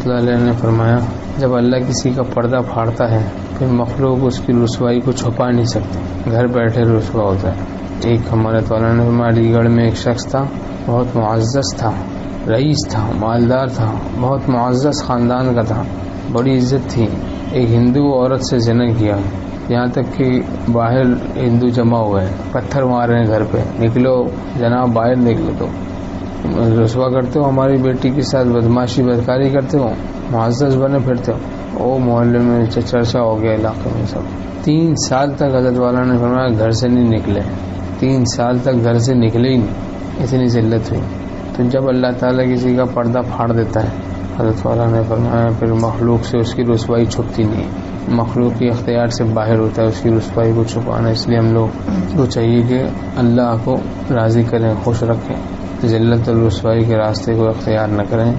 اللہ علیہ نے فرمایا جب اللہ کسی کا پردہ پھاڑتا ہے پھر مخلوق اس کی رسوائی کو چھپا نہیں سکتے، گھر بیٹھے رسوا ہوتا ہے۔ ایک ہمارے تولا نے فرمایا علی گڑھ میں ایک شخص تھا، بہت معزز تھا، رئیس تھا، مالدار تھا، بہت معزز خاندان کا تھا، بڑی عزت تھی۔ ایک ہندو عورت سے زنا کیا، یہاں تک کہ باہر ہندو جمع ہوئے، پتھر مار رہے ہیں گھر پہ، نکلو جناب باہر نکلو، تو رسوا کرتے ہو، ہماری بیٹی کے ساتھ بدماشی بدکاری کرتے ہو، معزز بنے پھرتے ہو۔ وہ محلے میں چرچا ہو گیا علاقے میں سب۔ 3 سال تک حضرت والا نے فرمایا گھر سے نہیں نکلے، 3 سال تک گھر سے نکلے ہی نہیں، اتنی ذلت ہوئی۔ تو جب اللہ تعالیٰ کسی کا پردہ پھاڑ دیتا ہے، حضرت والا نے فرمایا پھر مخلوق سے اس کی رسوائی چھپتی نہیں، مخلوق کے اختیار سے باہر ہوتا ہے اس کی رسوائی کو چھپانا۔ اس لیے ہم لوگ کو چاہیے کہ اللہ کو راضی کریں، خوش رکھیں، ذلت اور رسوائی کے راستے کو اختیار نہ کریں۔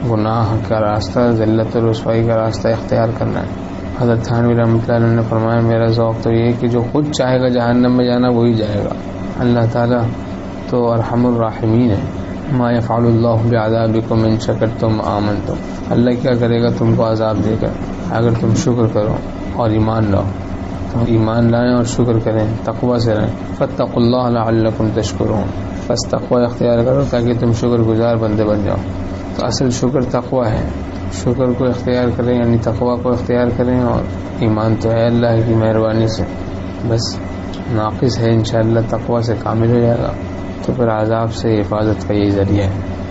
گناہ کا راستہ، ذلت اور رسوائی کا راستہ اختیار کرنا ہے۔ حضرت تھانوی رحمۃ اللہ علیہ نے فرمایا میرا ذوق تو یہ ہے کہ جو خود چاہے گا جہنم میں جانا وہی جائے گا۔ اللہ تعالیٰ تو ارحم الراحمین ہے۔ ما یفعل اللہ بعذابکم ان شکرتم آمنتم، اللہ کیا کرے گا تم کو عذاب دے کر اگر تم شکر کرو اور ایمان لاؤ۔ تو ایمان لائیں اور شکر کریں، تقوی سے رہیں۔ فاتقوا اللہ لعلکم تشکرون، بس تقوی اختیار کرو تاکہ تم شکر گزار بندے بن جاؤ۔ تو اصل شکر تقوی ہے، شکر کو اختیار کریں یعنی تقوی کو اختیار کریں، اور ایمان تو ہے اللہ کی مہربانی سے، بس ناقص ہے، انشاءاللہ تقوی سے کامل ہو جائے گا، تو پھر عذاب سے حفاظت کا یہی ذریعہ ہے۔